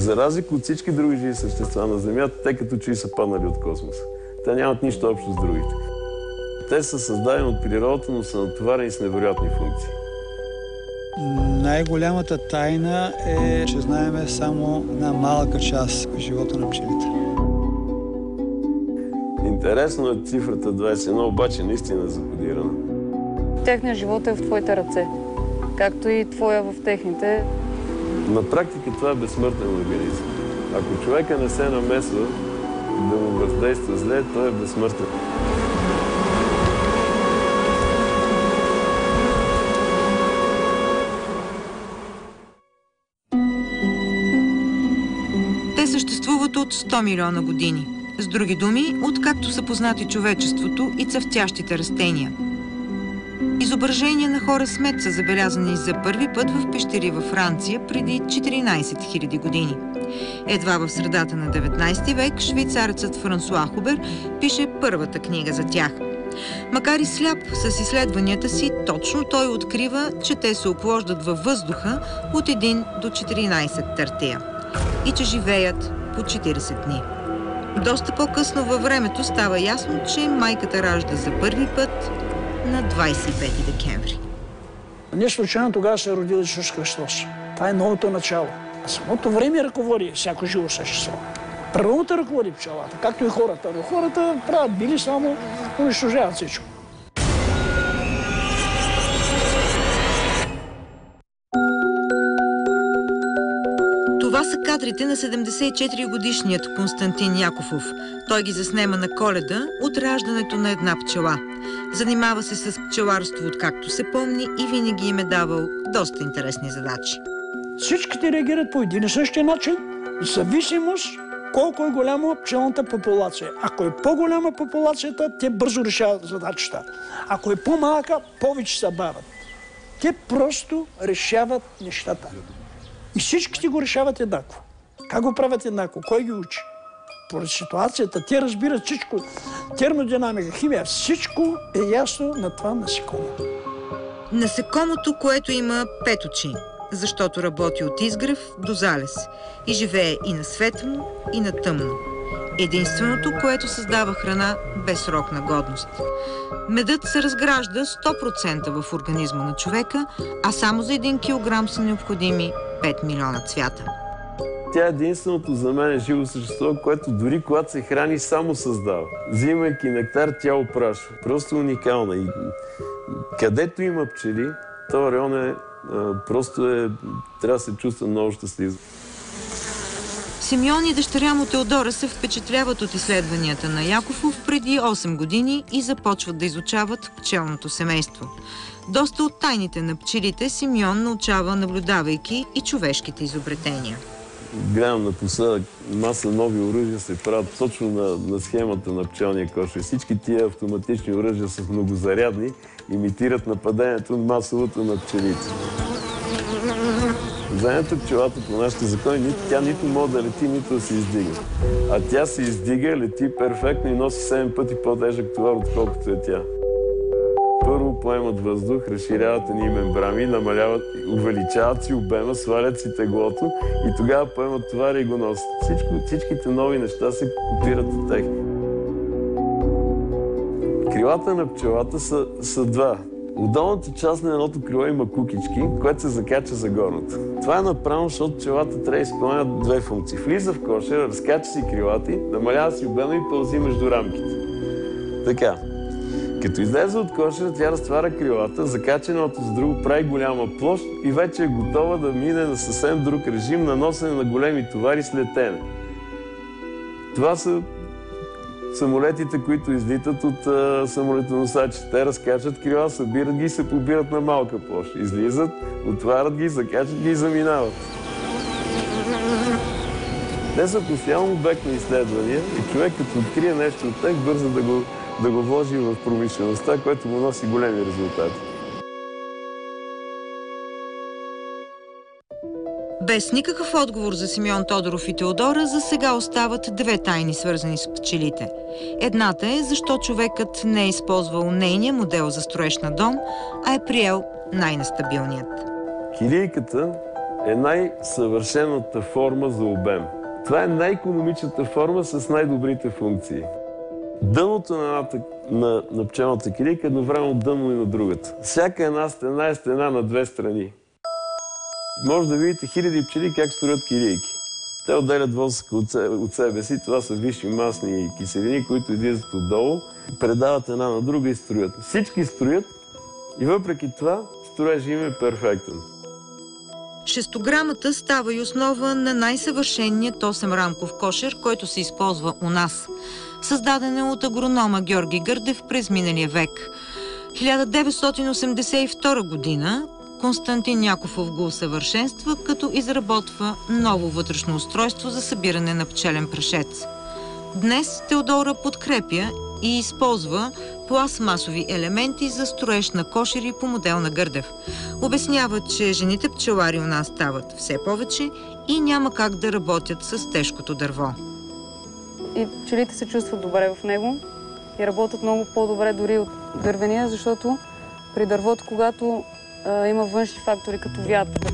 За разлика от всички други живи същества на Земята, те като че са паднали от космоса. Те нямат нищо общо с другите. Те са създадени от природата, но са натоварени с невероятни функции. Най-голямата тайна е, че знаем само една малка част от живота на пчелите. Интересно е цифрата 21, обаче наистина е закодирана. Техният живот е в твоите ръце, както и твоя в техните. На практика това е безсмъртен организъм. Ако човека не се намесва да му въздейства зле, той е безсмъртен. Те съществуват от 100 милиона години. С други думи, откакто са познати човечеството и цъфтящите растения. Изображения на хора с мед са забелязани за първи път в пещери във Франция преди 14 000 години. Едва в средата на 19 век швейцарецът Франсуа Хубер пише първата книга за тях. Макар и сляп с изследванията си, точно той открива, че те се оплождат във въздуха от 1 до 14 търтея и че живеят по 40 дни. Доста по-късно във времето става ясно, че майката ражда за първи път на 25 декември. Не случайно тогава се роди Исус Христос. Това е новото начало. Самото време ръководи всяко живо същество. Природата ръководи пчелата, както и хората. Но хората правят били само, унищожават всичко. Това са кадрите на 74-годишният Константин Якофов. Той ги заснема на Коледа от раждането на една пчела. Занимава се с пчеларство откакто се помни и винаги им е давал доста интересни задачи. Всичките реагират по един и същи начин, в зависимост колко е голяма пчелната популация. Ако е по-голяма популацията, те бързо решават задачата. Ако е по-малка, повече се бавят. Те просто решават нещата. И всичките го решават еднакво. Как го правят еднакво? Кой ги учи? Поред ситуацията, те разбират всичко. Термодинамика, химия, всичко е ясно на това насекомо. Насекомото, което има 5 очи, защото работи от изгрев до залез и живее и на светло, и на тъмно. Единственото, което създава храна без срок на годност. Медът се разгражда 100% в организма на човека, а само за 1 килограм са необходими 5 милиона цвята. Тя е единственото за мен живо същество, което дори когато се храни, само създава. Взимайки нектар, тя опрашва. Просто уникална. И където има пчели, този район трябва да се чувства много щастливо. Симеон и дъщеря му Теодора се впечатляват от изследванията на Якофов преди 8 години и започват да изучават пчелното семейство. Доста от тайните на пчелите Симеон научава, наблюдавайки и човешките изобретения. Гледам напоследък, маса нови оръжия се правят точно на схемата на пчелния кошер. Всички тия автоматични оръжия са многозарядни, имитират нападението масовото на пчелите. Знаете, пчелата по нашите закони, тя нито може да лети, нито да се издига. А тя се издига, лети перфектно и носи 7 пъти по-тежък товар, отколкото е тя. Първо поемат въздух, разширяват едни мембрани, намаляват, увеличават си обема, свалят си теглото и тогава поемат товара и го носят. Всичките нови неща се копират от тях. Крилата на пчелата са два. В долната част на едното крило има кукички, което се закача за горното. Това е направено, защото пчелата трябва да изпълнява две функции. Влиза в кошера, разкача си крилата, намалява си обема и пълзи между рамките. Така. Като излезе от кошера, тя разтваря крилата, закача едното с друго, прави голяма площ и вече е готова да мине на съвсем друг режим на носене на големи товари с летене. Това са самолетите, които излитат от самолетоносачите. Те разкачат крила, събират ги и се побират на малка площ. Излизат, отварят ги, закачат ги и заминават. Те са постоянно обект на изследвания и човек, като открие нещо от тях, бърза да го вложи в промишлеността, което му носи големи резултати. Без никакъв отговор за Симеон Тодоров и Теодора, за сега остават две тайни, свързани с пчелите. Едната е защо човекът не е използвал нейния модел за строеж на дом, а е приел най-нестабилният. Килийката е най-съвършената форма за обем. Това е най-икономичната форма с най-добрите функции. Дъното на пчелната килийка е едновременно дъно и на другата. Всяка една стена е стена на две страни. Може да видите хиляди пчели как строят килийки. Те отделят восък от себе си. Това са висши масни киселини, които излизат отдолу, предават една на друга и строят. Всички строят и въпреки това строежът им е перфектен. Шестограмата става и основа на най-съвършенният 8-рамков кошер, който се използва у нас. Създаден е от агронома Георги Гърдев през миналия век. 1982 година Константин Някофов го усъвършенства, като изработва ново вътрешно устройство за събиране на пчелен прашец. Днес Теодора подкрепя и използва пластмасови елементи за строеж на кошери по модел на Гърдев. Обяснява, че жените пчелари у нас стават все повече и няма как да работят с тежкото дърво. И пчелите се чувстват добре в него и работят много по-добре дори от дървения, защото при дървото, когато има външни фактори като вятър,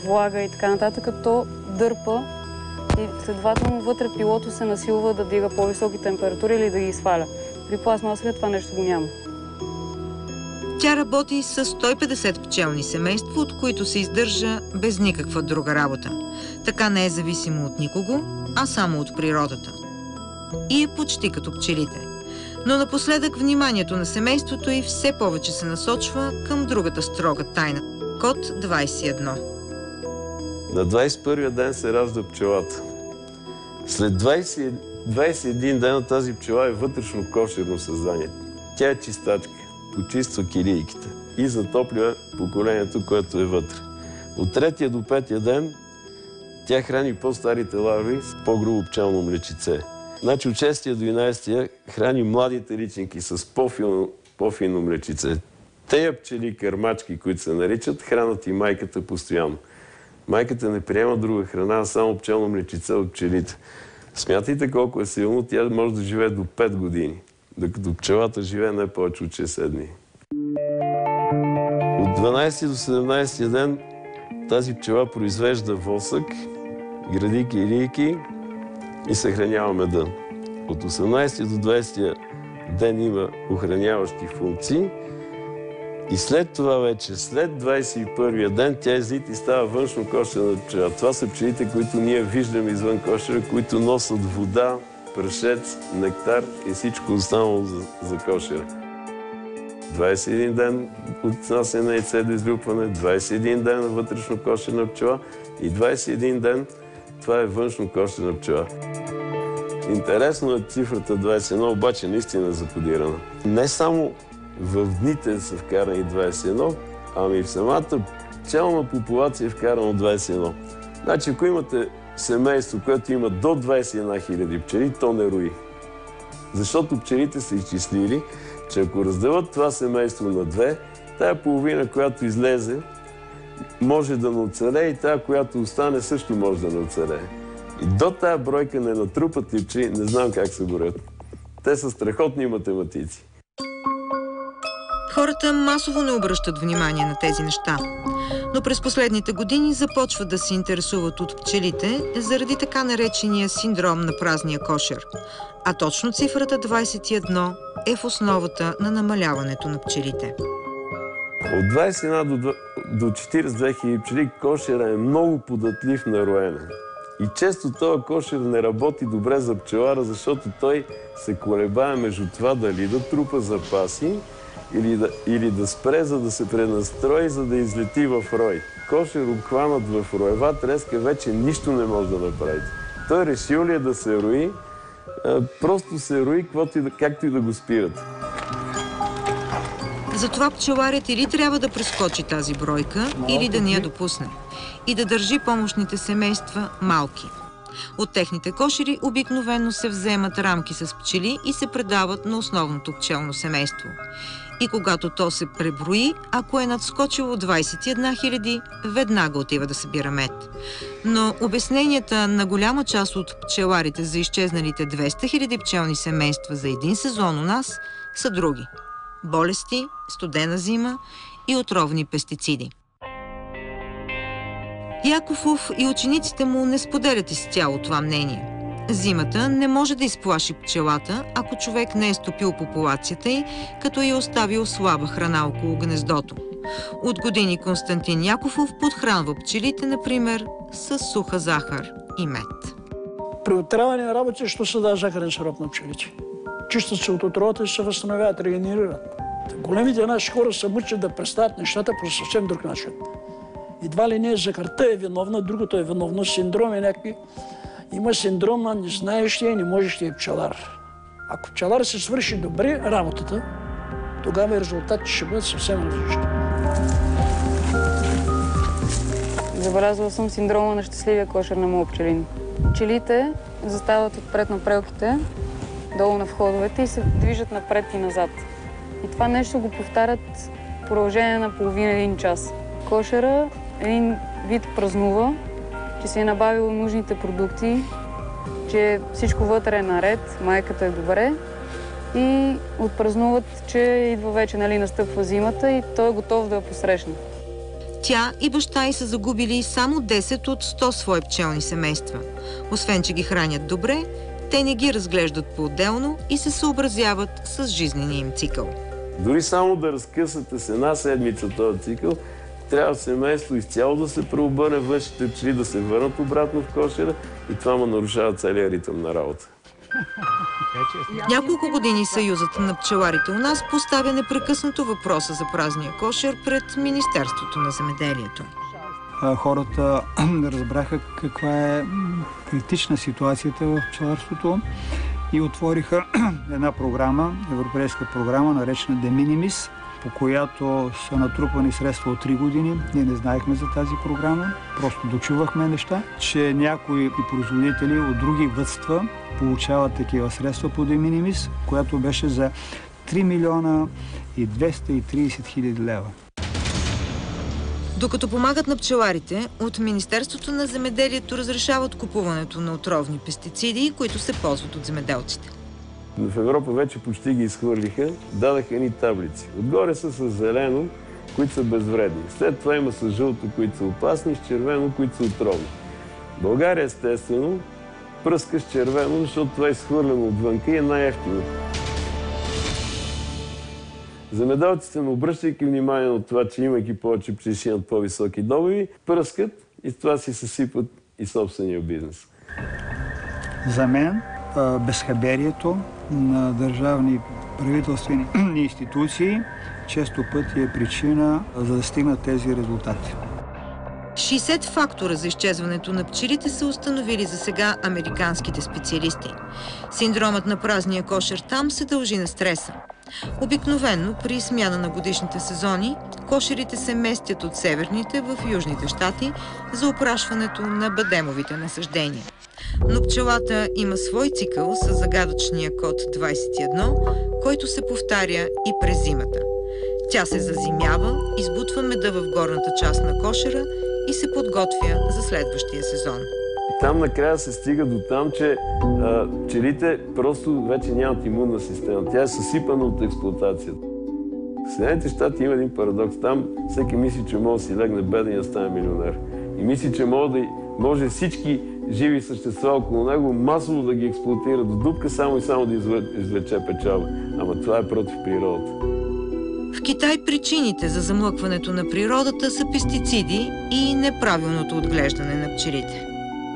влага и така нататък, то дърпа и следователно вътре пилото се насилва да дига по-високи температури или да ги сваля. При пластмасовия това нещо го няма. Тя работи с 150 пчелни семейства, от които се издържа без никаква друга работа. Така не е зависимо от никого, а само от природата. И е почти като пчелите. Но напоследък вниманието на семейството и все повече се насочва към другата строга тайна – код 21. На 21-я ден се ражда пчелата. След 21 дена тази пчела е вътрешно кошерно създание. Тя е чистачка, почиства килийките и затопля поколението, което е вътре. От 3-я до 5-я ден тя храни по-старите ларви с по-грубо пчелно млечице. Значи от 6-я до 11-я храни младите личинки с по-фино млечице. Тея пчели кърмачки, които се наричат, хранят и майката постоянно. Майката не приема друга храна, а само пчелно млечице от пчелите. Смятайте колко е силно, тя може да живее до 5 години, докато пчелата живее не повече от 60 дни. От 12 до 17 ден тази пчела произвежда восък, гради килийки и съхранява меда. От 18 до 20 ден има охраняващи функции и след това вече, след 21-я ден, тя излита и става външно кошерна пчела. Това са пчелите, които ние виждаме извън кошера, които носят вода, прашец, нектар и всичко останало за кошера. 21 ден от насене на яйце до излюпване, 21 ден на вътрешно кошерна пчела и 21 ден това е външно кошерна пчела. Интересно е цифрата 21, обаче наистина е закодирана. Не само в дните са вкарани 21, ами в самата пчелна популация е вкарано 21. Значи, ако имате семейство, което има до 21 000 пчели, то не рои. Защото пчелите са изчислили, че ако разделят това семейство на две, тая половина, която излезе, може да не оцелее и тая, която остане, също може да не оцелее. И до тая бройка не натрупат ли пчели, не знам как се борят. Те са страхотни математици. Хората масово не обръщат внимание на тези неща. Но през последните години започват да се интересуват от пчелите заради така наречения синдром на празния кошер. А точно цифрата 21 е в основата на намаляването на пчелите. От 21 до 42 000 пчели кошера е много податлив на роене. И често този кошер не работи добре за пчелара, защото той се колебае между това дали да трупа запаси или да спре, за да се пренастрои, за да излети в рой. Кошер обхванат в роева треска вече нищо не може да направи. Той решил ли е да се рои, просто се рои, както и да го спират. Затова пчеларят или трябва да прескочи тази бройка, или да не я допусне. И да държи помощните семейства малки. От техните кошери обикновено се вземат рамки с пчели и се предават на основното пчелно семейство. И когато то се преброи, ако е надскочило 21 000, веднага отива да събира мед. Но обясненията на голяма част от пчеларите за изчезналите 200 000 пчелни семейства за един сезон у нас са други. Болести, студена зима и отровни пестициди. Якофов и учениците му не споделят изцяло това мнение. Зимата не може да изплаши пчелата, ако човек не е стопил популацията й, като е оставил слаба храна около гнездото. От години Константин Якофов подхранва пчелите, например, с суха захар и мед. При отравяне на работа, що се дава захарен сироп на пчелите? Чистят се от отровата и се възстановяват, регенерират. Големите наши хора се мъчат да представят нещата по съвсем друг начин. Едва ли не захарта е виновна, другото е виновно, синдроми някакви. Има синдром на незнаещия и не можещия пчелар. Ако пчелар се свърши добре работата, тогава и резултатите ще бъдат съвсем различни. Забелязала съм синдрома на щастливия кошер на моят пчелин. Пчелите застават отпред на прелките, долу на входовете и се движат напред и назад. И това нещо го повтарят в продължение на половина-един час. Кошера един вид празнува, че си е набавил нужните продукти, че всичко вътре е наред, майката е добре и отпразнуват, че идва вече, настъпва зимата и той е готов да я посрещне. Тя и баща й са загубили само 10 от 100 свои пчелни семейства. Освен, че ги хранят добре, те не ги разглеждат по-отделно и се съобразяват с жизнения им цикъл. Дори само да разкъсате с една седмица този цикъл, трябва семейство изцяло да се преобърне, външните пчели да се върнат обратно в кошера и това му нарушава целия ритъм на работа. Няколко години Съюзът на пчеларите у нас поставя непрекъснато въпроса за празния кошер пред Министерството на земеделието. Хората разбраха каква е критична ситуацията в пчеларството и отвориха една програма, европейска програма, наречена De Minimis, по която са натрупани средства от 3 години. Ние не знаехме за тази програма, просто дочувахме неща, че някои производители от други въдства получават такива средства по De Minimis, която беше за 3 милиона и 230 хиляди лева. Докато помагат на пчеларите, от Министерството на земеделието разрешават купуването на отровни пестициди, които се ползват от земеделците. В Европа вече почти ги изхвърлиха, дадаха едни таблици. Отгоре са с зелено, които са безвредни. След това има с жълто, които са опасни, с червено, които са отровни. България, естествено, пръска с червено, защото това е изхвърлено отвънка и е най-евтино. Земеделците, не обръщайки внимание от това, че имайки повече пчелиши над по-високи добиви, пръскат и с това си съсипат и собствения бизнес. За мен безхаберието на държавни правителствени институции често пъти е причина за да стигнат тези резултати. 60 фактора за изчезването на пчелите са установили за сега американските специалисти. Синдромът на празния кошер там се дължи на стреса. Обикновено при смяна на годишните сезони, кошерите се местят от северните в южните щати за опрашването на бадемовите насаждения. Но пчелата има свой цикъл с загадъчния код 21, който се повтаря и през зимата. Тя се зазимява, избутва меда в горната част на кошера и се подготвя за следващия сезон. Там накрая се стига до там, че пчелите просто вече нямат имунна система. Тя е съсипана от експлоатацията. В Съединените щати има един парадокс. Там всеки мисли, че може да си легне беден и да стане милионер. И мисли, че може всички живи същества около него масово да ги експлоатира до дупка, само и само да извлече печалба. Ама това е против природата. В Китай причините за замлъкването на природата са пестициди и неправилното отглеждане на пчелите.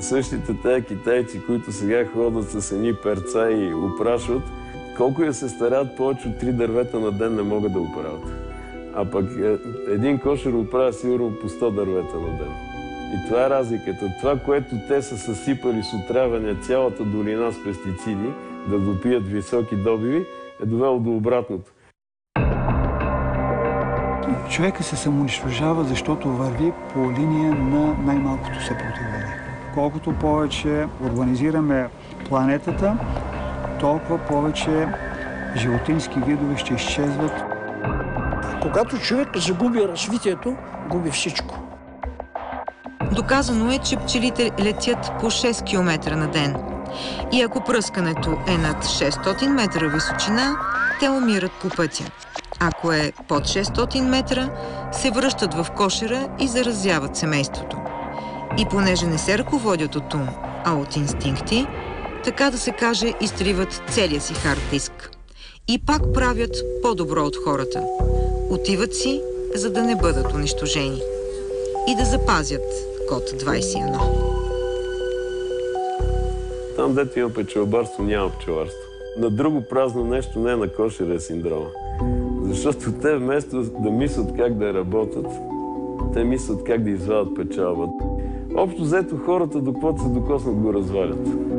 Същите тези китайци, които сега ходят с едни перца и опрашват, колко я се старат, повече от 3 дървета на ден не могат да оправят. А пък един кошер оправя сигурно по 100 дървета на ден. И това е разликата. Това, което те са съсипали с отравяне цялата долина с пестициди, да допият високи добиви, е довело до обратното. Човека се самоунищожава, защото върви по линия на най-малкото съпротивление. Колкото повече урбанизираме планетата, толкова повече животински видове ще изчезват. Когато човек загуби развитието, губи всичко. Доказано е, че пчелите летят по 6 км на ден. И ако пръскането е над 600 метра височина, те умират по пътя. Ако е под 600 метра, се връщат в кошера и заразяват семейството. И понеже не се ръководят от ум, а от инстинкти, така да се каже, изтриват целия си хард диск. И пак правят по-добро от хората. Отиват си, за да не бъдат унищожени. И да запазят код 21. Там, дето има пчелобарство, няма пчеларство. На друго празно нещо не е на кошерия синдрома. Защото те вместо да мислят как да работят, те мислят как да извадят печалба. Общо взето хората, до каквото се докоснат, го развалят.